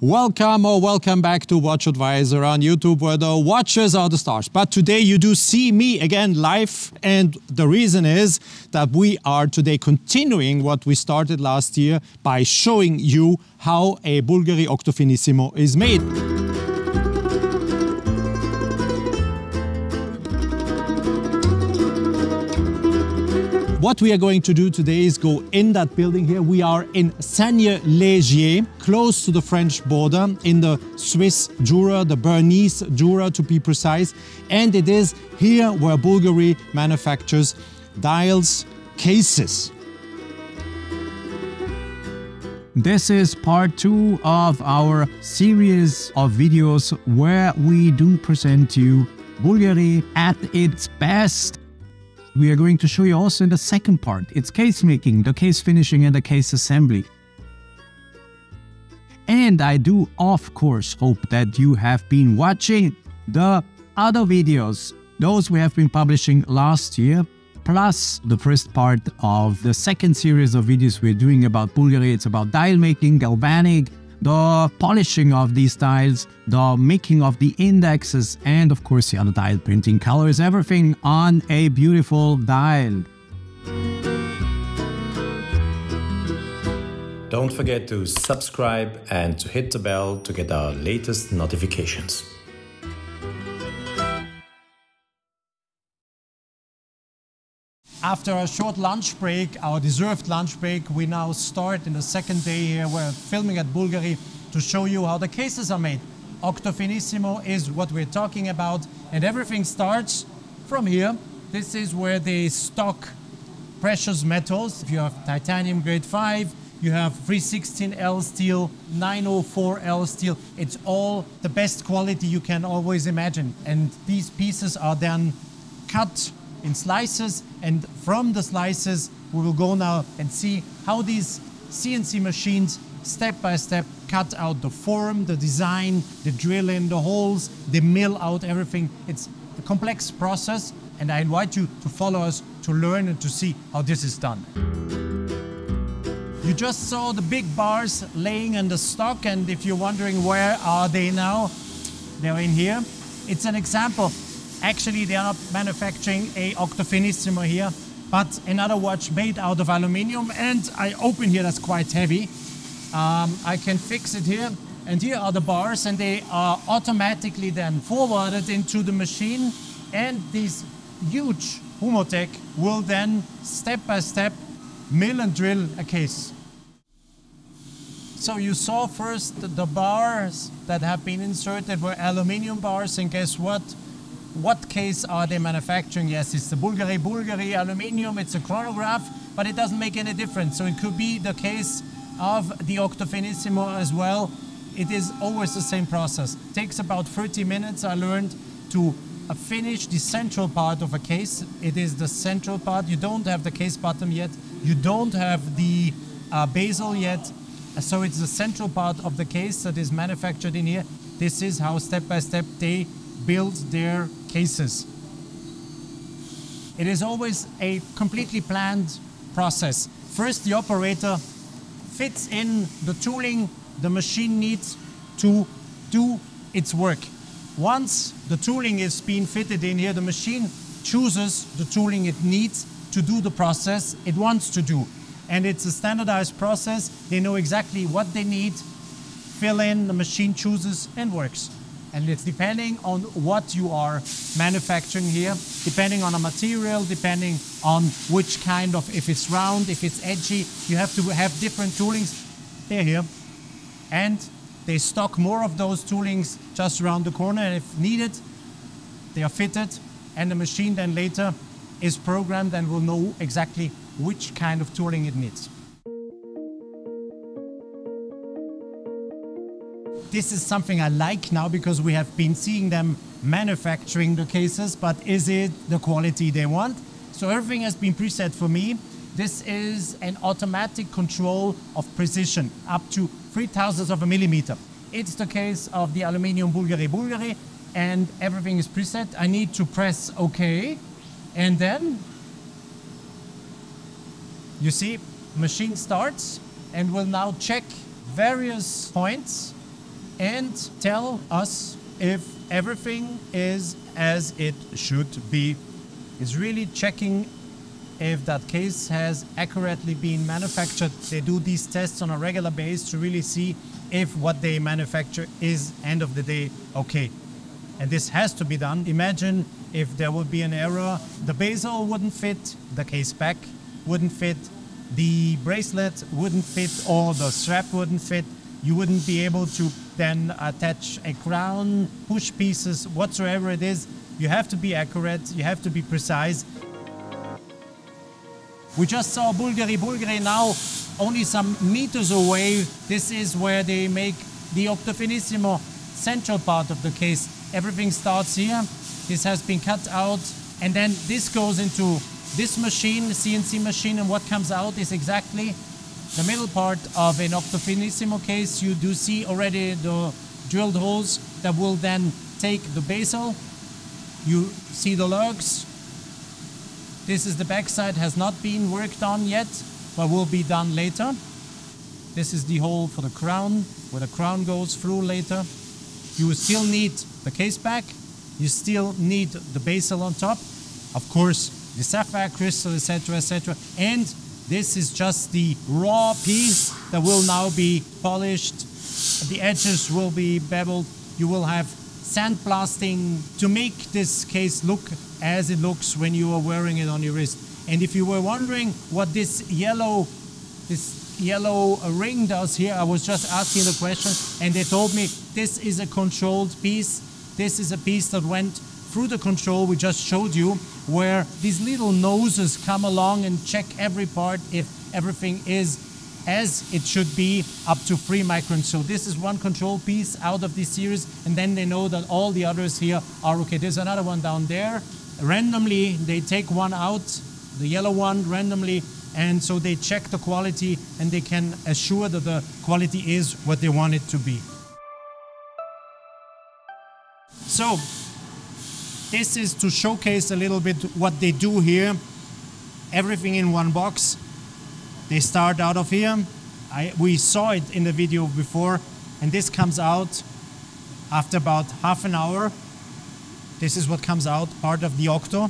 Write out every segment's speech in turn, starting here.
Welcome or welcome back to WatchAdvisor on YouTube, where the watches are the stars. But today you do see me again live, and the reason is that we are today continuing what we started last year by showing you how a BVLGARI Octo Finissimo is made. What we are going to do today is go in that building here. We are in Saignelégier, close to the French border, in the Swiss Jura, the Bernese Jura to be precise. And it is here where BVLGARI manufactures dials, cases. This is part 2 of our series of videos where we do present you BVLGARI at its best. We are going to show you also in the second part. It's case making, the case finishing and the case assembly. And I do of course hope that you have been watching the other videos, those we have been publishing last year, plus the first part of the second series of videos we're doing about BVLGARI. It's about dial making, galvanic, the polishing of these dials, the making of the indexes, and of course the other dial printing, colors, everything on a beautiful dial. Don't forget to subscribe and to hit the bell to get our latest notifications. After a short lunch break, our deserved lunch break, we now start in the second day here. We're filming at BVLGARI to show you how the cases are made. Octo Finissimo is what we're talking about, and everything starts from here. This is where they stock precious metals. If you have titanium grade 5, you have 316L steel, 904L steel. It's all the best quality you can always imagine. And these pieces are then cut in slices, and from the slices we will go now and see how these CNC machines step by step cut out the form, the design, the drill in the holes, the mill out everything. It's a complex process, and I invite you to follow us to learn and to see how this is done. You just saw the big bars laying in the stock, and if you're wondering where are they now, they're in here. It's an example. Actually, they are not manufacturing a Octo Finissimo here, but another watch made out of aluminium. And I open here, that's quite heavy. I can fix it here. And here are the bars, and they are automatically then forwarded into the machine. And this huge Humotech will then step by step mill and drill a case. So you saw first the bars that have been inserted were aluminium bars, and guess what? What case are they manufacturing? Yes, it's the BVLGARI aluminium, it's a chronograph, but it doesn't make any difference. So it could be the case of the Octo Finissimo as well. It is always the same process. It takes about 30 minutes, I learned, to finish the central part of a case. It is the central part. You don't have the case bottom yet. You don't have the bezel yet. So it's the central part of the case that is manufactured in here. This is how step by step they build their cases. It is always a completely planned process. First, the operator fits in the tooling the machine needs to do its work. Once the tooling is being fitted in here, the machine chooses the tooling it needs to do the process it wants to do. And it's a standardized process. They know exactly what they need, fill in, the machine chooses and works. And it's depending on what you are manufacturing here, depending on a material, depending on which kind of, if it's round, if it's edgy, you have to have different toolings. They're here. And they stock more of those toolings just around the corner, and if needed, they are fitted, and the machine then later is programmed and will know exactly which kind of tooling it needs. This is something I like now because we have been seeing them manufacturing the cases, but is it the quality they want? So everything has been preset for me. This is an automatic control of precision, up to 0.003 of a millimeter. It's the case of the aluminium BVLGARI, and everything is preset. I need to press OK, and then you see, machine starts and will now check various points and tell us if everything is as it should be. It's really checking if that case has accurately been manufactured. They do these tests on a regular basis to really see if what they manufacture is, end of the day, okay. And this has to be done. Imagine if there would be an error, the bezel wouldn't fit, the case back wouldn't fit, the bracelet wouldn't fit, or the strap wouldn't fit. You wouldn't be able to then attach a crown, push pieces, whatsoever it is. You have to be accurate, you have to be precise. We just saw Bvlgari now, only some meters away. This is where they make the Octo Finissimo central part of the case. Everything starts here. This has been cut out, and then this goes into this machine, the CNC machine, and what comes out is exactly the middle part of an Octo Finissimo case. You do see already the drilled holes that will then take the bezel. You see the lugs. This is the backside, has not been worked on yet, but will be done later. This is the hole for the crown, where the crown goes through later. You will still need the case back. You still need the bezel on top. Of course, the sapphire crystal, etc., etc. And this is just the raw piece that will now be polished. The edges will be beveled. You will have sandblasting to make this case look as it looks when you are wearing it on your wrist. And if you were wondering what this yellow ring does here, I was just asking the question, and they told me this is a controlled piece. This is a piece that went through the control we just showed you, where these little noses come along and check every part if everything is as it should be, up to 3 microns. So this is one control piece out of this series, and then they know that all the others here are okay. There's another one down there. Randomly, they take one out, the yellow one randomly, and so they check the quality and they can assure that the quality is what they want it to be. So this is to showcase a little bit what they do here. Everything in one box. They start out of here. We saw it in the video before, and this comes out after about half an hour. This is what comes out, part of the Octo,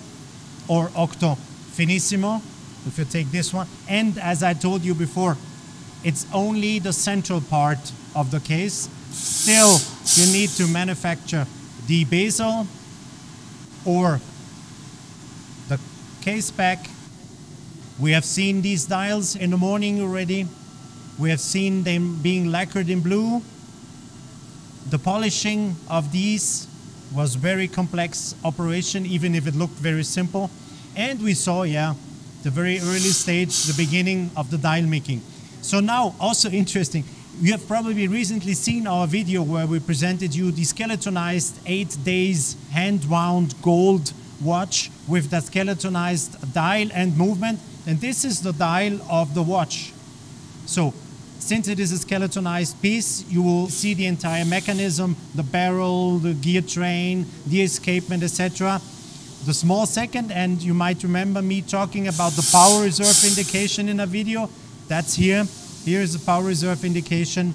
or Octo Finissimo, if you take this one. And as I told you before, it's only the central part of the case. Still, you need to manufacture the bezel or the case back. We have seen these dials in the morning already. We have seen them being lacquered in blue. The polishing of these was very complex operation, even if it looked very simple. And we saw, yeah, the very early stage, the beginning of the dial making. So now, also interesting, you have probably recently seen our video where we presented you the skeletonized 8 days hand-wound gold watch with that skeletonized dial and movement. And this is the dial of the watch. So since it is a skeletonized piece, you will see the entire mechanism, the barrel, the gear train, the escapement, etc. The small second, and you might remember me talking about the power reserve indication in a video. That's here. Here is the power reserve indication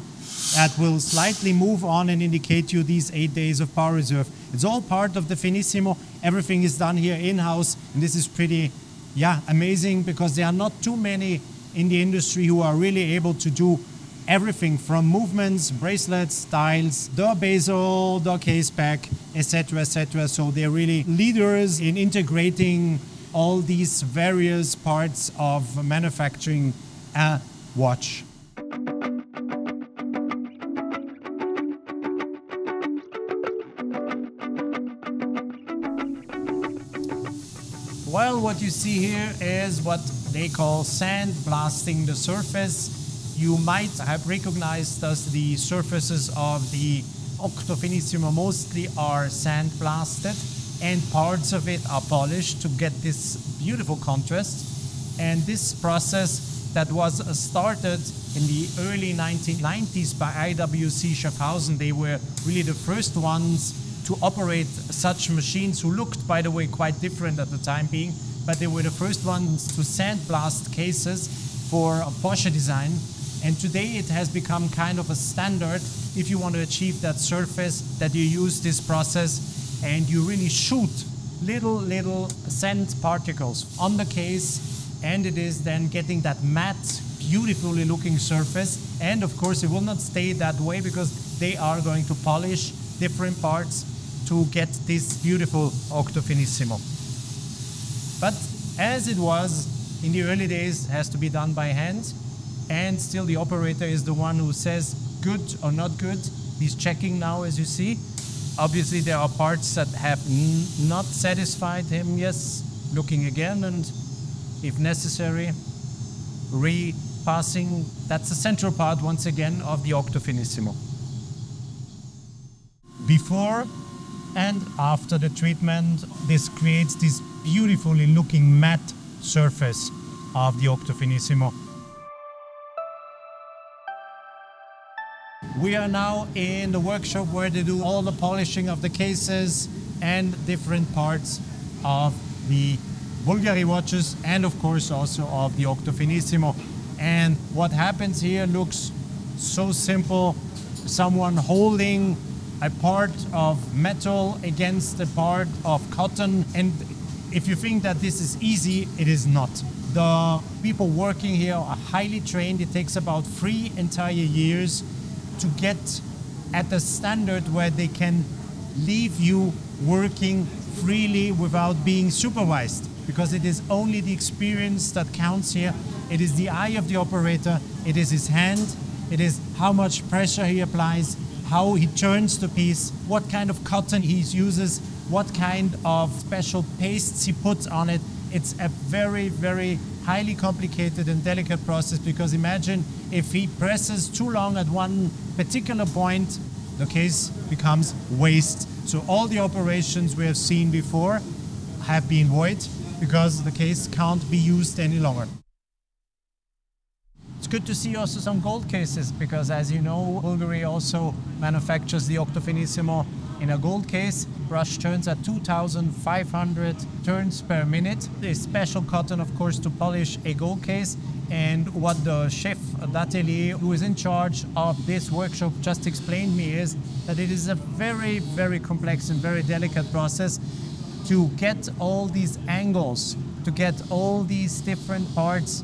that will slightly move on and indicate you these 8 days of power reserve. It's all part of the Finissimo. Everything is done here in-house, and this is pretty, yeah, amazing, because there are not too many in the industry who are really able to do everything from movements, bracelets, dials, the bezel, the case back, etc., etc. So they're really leaders in integrating all these various parts of manufacturing a watch. Well, what you see here is what they call sand blasting the surface. You might have recognized as the surfaces of the Octo Finissimo mostly are sand blasted, and parts of it are polished to get this beautiful contrast. And this process that was started in the early 1990s by IWC Schaffhausen, they were really the first ones to operate such machines, who looked, by the way, quite different at the time being, but they were the first ones to sandblast cases for a Porsche design. And today it has become kind of a standard if you want to achieve that surface, that you use this process and you really shoot little sand particles on the case, and it is then getting that matte, beautifully looking surface. And of course it will not stay that way because they are going to polish different parts to get this beautiful Octo Finissimo. But as it was in the early days, it has to be done by hand, and still the operator is the one who says good or not good. He's checking now, as you see. Obviously there are parts that have not satisfied him. Yes, looking again, and if necessary, repassing. That's the central part once again of the Octo Finissimo. Before and after the treatment, this creates this beautifully looking matte surface of the Octo Finissimo. We are now in the workshop where they do all the polishing of the cases and different parts of the Bvlgari watches, and of course also of the Octo Finissimo. And what happens here looks so simple. Someone holding a part of metal against a part of cotton, and if you think that this is easy, it is not. The people working here are highly trained. It takes about 3 entire years to get at the standard where they can leave you working freely without being supervised, because it is only the experience that counts here. It is the eye of the operator, it is his hand, it is how much pressure he applies, how he turns the piece, what kind of cotton he uses, what kind of special pastes he puts on it. It's a very highly complicated and delicate process, because imagine if he presses too long at one particular point, the case becomes waste. So all the operations we have seen before have been void because the case can't be used any longer. It's good to see also some gold cases, because as you know, Bvlgari also manufactures the Octo Finissimo in a gold case. Brush turns at 2,500 turns per minute. There's special cotton, of course, to polish a gold case. And what the chef d'atelier, who is in charge of this workshop, just explained me is that it is a very complex and very delicate process to get all these angles, to get all these different parts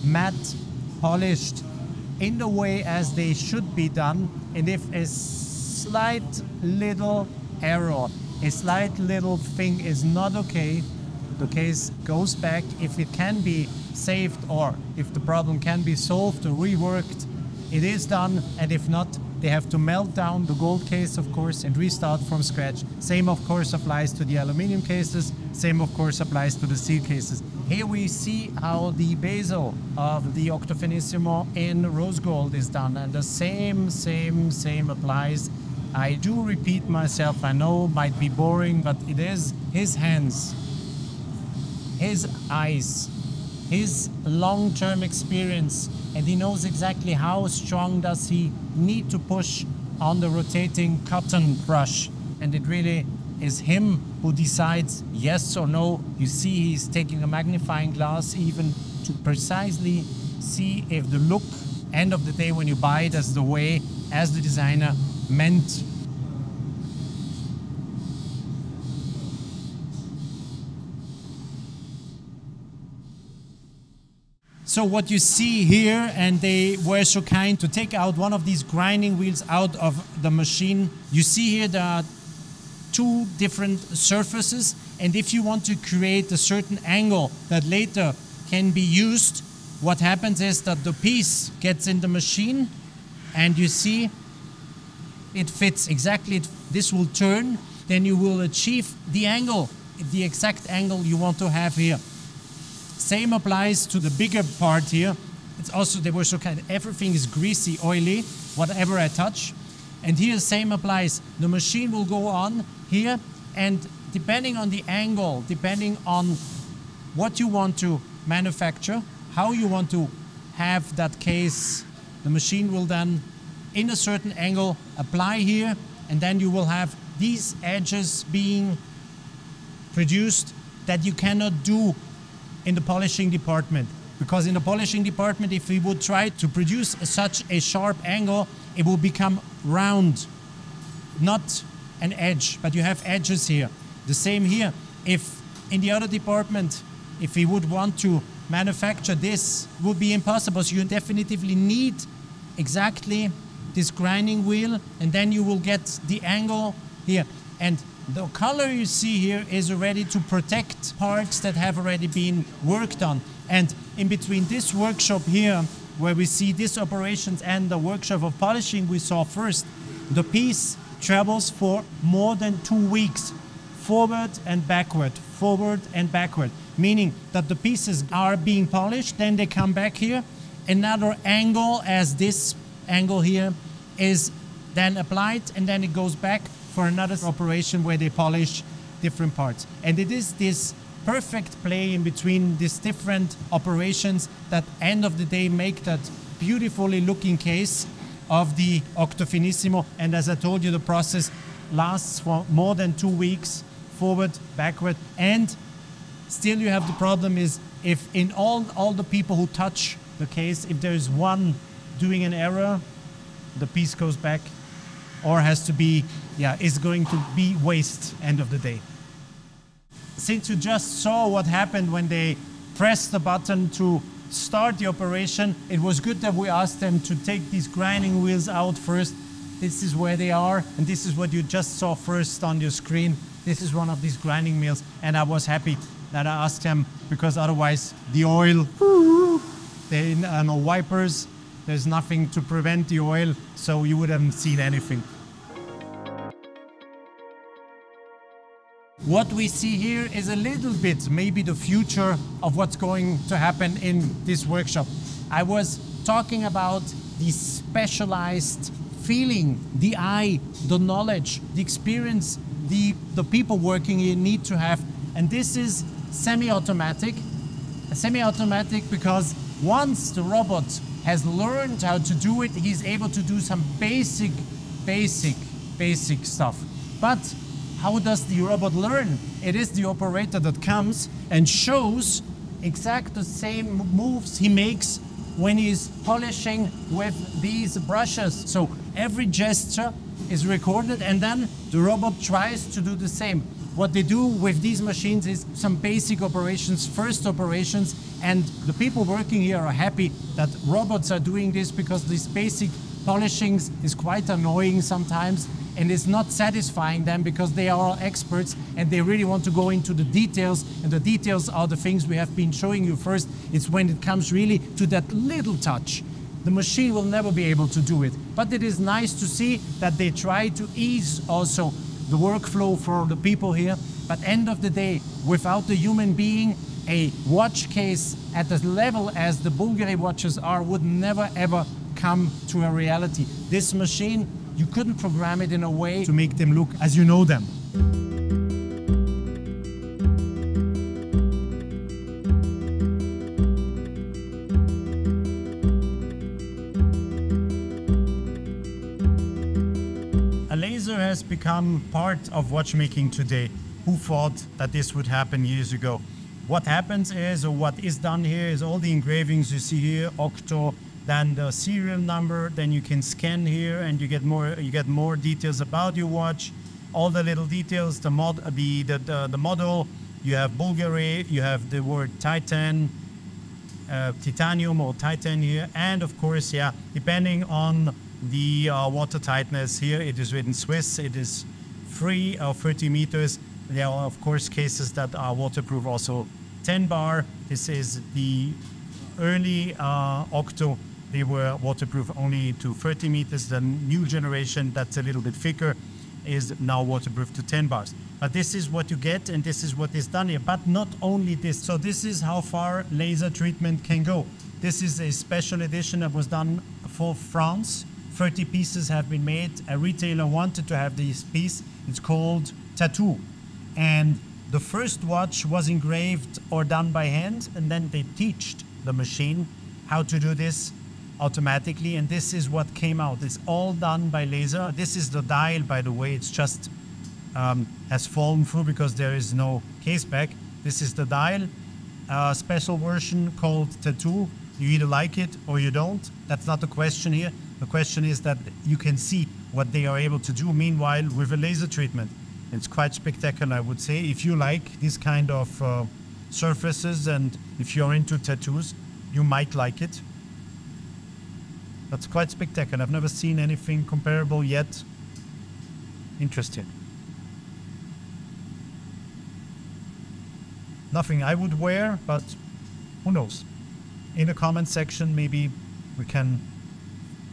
matte, polished in the way as they should be done. And if a slight little error, a slight little thing is not okay, the case goes back. If it can be saved, or if the problem can be solved or reworked, it is done. And if not, they have to melt down the gold case, of course, and restart from scratch. Same, of course, applies to the aluminum cases. Same, of course, applies to the steel cases. Here we see how the bezel of the Octo Finissimo in rose gold is done, and the same applies. I do repeat myself, I know it might be boring, but it is his hands, his eyes, his long-term experience, and he knows exactly how strong does he need to push on the rotating cotton brush. And it really is him who decides yes or no. You see he's taking a magnifying glass even to precisely see if the look, end of the day when you buy it, as the way as the designer meant. So what you see here, and they were so kind to take out one of these grinding wheels out of the machine. You see here there are 2 different surfaces, and if you want to create a certain angle that later can be used, what happens is that the piece gets in the machine, and you see it fits exactly. This will turn, then you will achieve the angle, the exact angle you want to have here. Same applies to the bigger part here. It's also, they were so kind, everything is greasy, oily, whatever I touch. And here same applies. The machine will go on here, and depending on the angle, depending on what you want to manufacture, how you want to have that case, the machine will then, in a certain angle, apply here, and then you will have these edges being produced that you cannot do in the polishing department. Because in the polishing department, if we would try to produce such a sharp angle, it will become round, not an edge, but you have edges here. The same here. If in the other department, if we would want to manufacture this, it would be impossible. So you definitively need exactly this grinding wheel, and then you will get the angle here. And the color you see here is already to protect parts that have already been worked on. And in between this workshop here, where we see these operations and the workshop of polishing we saw first, the piece travels for more than 2 weeks, forward and backward, meaning that the pieces are being polished, then they come back here, another angle as this angle here is then applied, and then it goes back for another operation where they polish different parts. And it is this perfect play in between these different operations that end of the day make that beautifully looking case of the Octo Finissimo. And as I told you, the process lasts for more than 2 weeks, forward, backward, and still you have the problem is if in all the people who touch the case, if there's one doing an error, the piece goes back or has to be, is going to be waste end of the day. Since you just saw what happened when they pressed the button to start the operation, it was good that we asked them to take these grinding wheels out first. This is where they are, and this is what you just saw first on your screen. This is one of these grinding mills, and I was happy that I asked them, because otherwise the oil, there are no wipers, there's nothing to prevent the oil, so you wouldn't have seen anything. What we see here is a little bit maybe the future of what's going to happen in this workshop. I was talking about the specialized feeling, the eye, the knowledge, the experience the people working here need to have. And this is semi-automatic. Semi-automatic because once the robot has learned how to do it, he's able to do some basic stuff. But how does the robot learn? It is the operator that comes and shows exact the same moves he makes when he's polishing with these brushes. So every gesture is recorded, and then the robot tries to do the same. What they do with these machines is some basic operations, first operations, and the people working here are happy that robots are doing this, because these basic polishings is quite annoying sometimes, and it's not satisfying them because they are all experts and they really want to go into the details, and the details are the things we have been showing you first. It's when it comes really to that little touch. The machine will never be able to do it, but it is nice to see that they try to ease also the workflow for the people here. But end of the day, without the human being, a watch case at the level as the Bvlgari watches are would never ever come to a reality. This machine, you couldn't program it in a way to make them look as you know them. A laser has become part of watchmaking today. Who thought that this would happen years ago? What happens is, or what is done here, is all the engravings you see here, Octo, then the serial number, then you can scan here and you get more details about your watch, all the little details, the model, you have Bvlgari, you have the word Titan, titanium or Titan here, and of course, depending on the water tightness here, it is written Swiss, it is 3 or 30 meters. There are of course cases that are waterproof, also 10 bar. This is the early Octo. They were waterproof only to 30 meters. The new generation, that's a little bit thicker, is now waterproof to 10 bars. But this is what you get, and this is what is done here. But not only this. So this is how far laser treatment can go. This is a special edition that was done for France. 30 pieces have been made. A retailer wanted to have this piece. It's called Tattoo. And the first watch was engraved or done by hand, and then they taught the machine how to do this automatically, and this is what came out. It's all done by laser. This is the dial, by the way. It's just has fallen through because there is no case back. This is the dial, a special version called Tattoo. You either like it or you don't. That's not the question here. The question is that you can see what they are able to do meanwhile with a laser treatment. It's quite spectacular, I would say. If you like this kind of surfaces and if you're into tattoos, you might like it. That's quite spectacular. I've never seen anything comparable yet. Interesting. Nothing I would wear, but who knows? In the comment section, maybe we can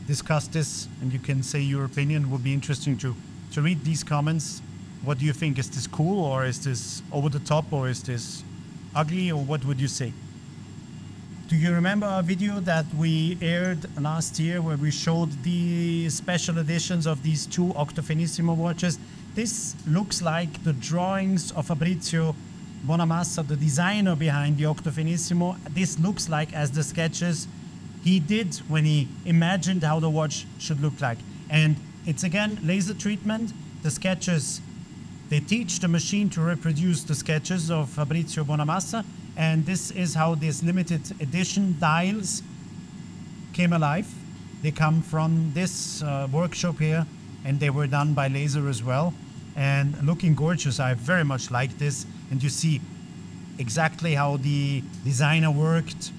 discuss this and you can say your opinion. It would be interesting to read these comments. What do you think? Is this cool, or is this over the top, or is this ugly, or what would you say? Do you remember a video that we aired last year where we showed the special editions of these two Octo Finissimo watches? This looks like the drawings of Fabrizio Bonamassa, the designer behind the Octo Finissimo. This looks like as the sketches he did when he imagined how the watch should look like. And it's again laser treatment. The sketches, they teach the machine to reproduce the sketches of Fabrizio Bonamassa. And this is how these limited edition dials came alive. They come from this workshop here, and they were done by laser as well. And looking gorgeous. I very much like this. And you see exactly how the designer worked,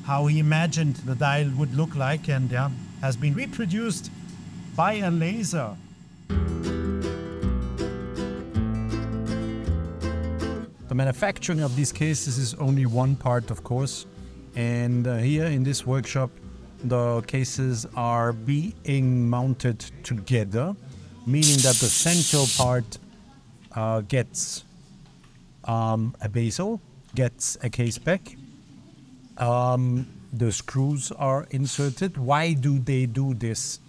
how he imagined the dial would look like, and yeah, has been reproduced by a laser. The manufacturing of these cases is only one part, of course. And here in this workshop, the cases are being mounted together, meaning that the central part gets a bezel, gets a case back. The screws are inserted. Why do they do this?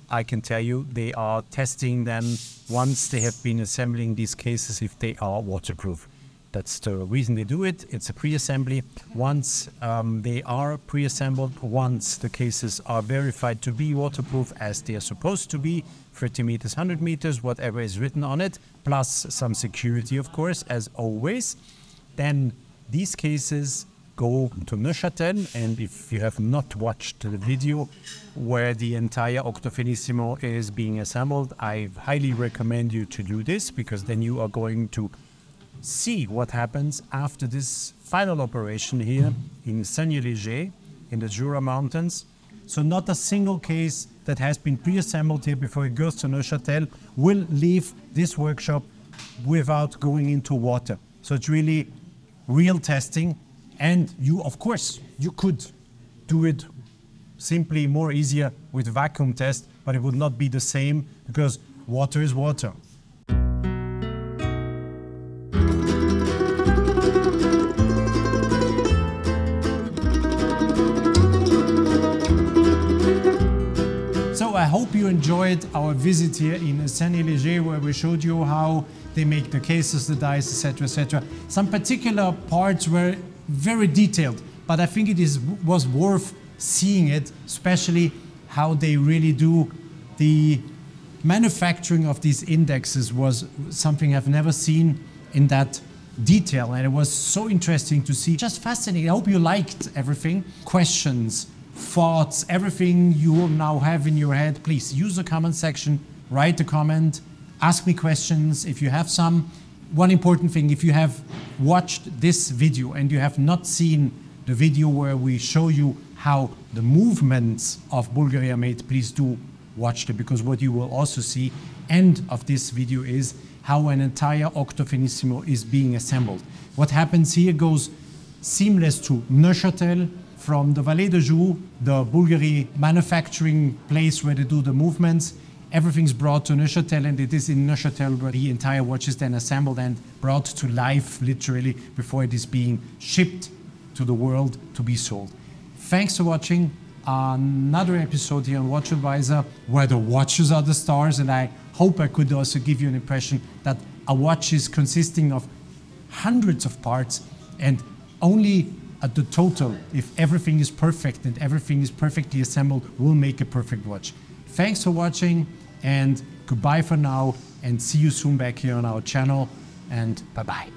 I can tell you, they are testing them once they have been assembling these cases if they are waterproof. That's the reason they do it. It's a pre-assembly. Once they are pre-assembled, once the cases are verified to be waterproof as they are supposed to be, 30 meters, 100 meters, whatever is written on it, plus some security, of course, as always, then these cases go to Neuchâtel. And if you have not watched the video where the entire Octo Finissimo is being assembled, I highly recommend you to do this, because then you are going to see what happens after this final operation here in Saignelégier in the Jura mountains. So not a single case that has been pre-assembled here before it goes to Neuchâtel will leave this workshop without going into water. So it's really real testing. And you, of course, you could do it simply more easier with vacuum test, but it would not be the same because water is water. I hope you enjoyed our visit here in Saignelégier, where we showed you how they make the cases, the dies, etc., etc. Some particular parts were very detailed, but I think it was worth seeing it, especially how they really do the manufacturing of these indexes was something I've never seen in that detail, and it was so interesting to see. Just fascinating. I hope you liked everything. Questions, thoughts, everything you will now have in your head, please use the comment section, write a comment, ask me questions if you have some. One important thing, if you have watched this video and you have not seen the video where we show you how the movements of Bvlgari are made, please do watch it, because what you will also see end of this video is how an entire Octo Finissimo is being assembled. What happens here goes seamless to Neuchâtel. From the Vallée de Joux, the Bvlgari manufacturing place where they do the movements, everything's brought to Neuchâtel, and it is in Neuchâtel where the entire watch is then assembled and brought to life, literally, before it is being shipped to the world to be sold. Thanks for watching another episode here on WatchAdvisor, where the watches are the stars, and I hope I could also give you an impression that a watch is consisting of hundreds of parts, and only at the total, if everything is perfect and everything is perfectly assembled, will make a perfect watch. Thanks for watching, and goodbye for now, and see you soon back here on our channel, and bye-bye.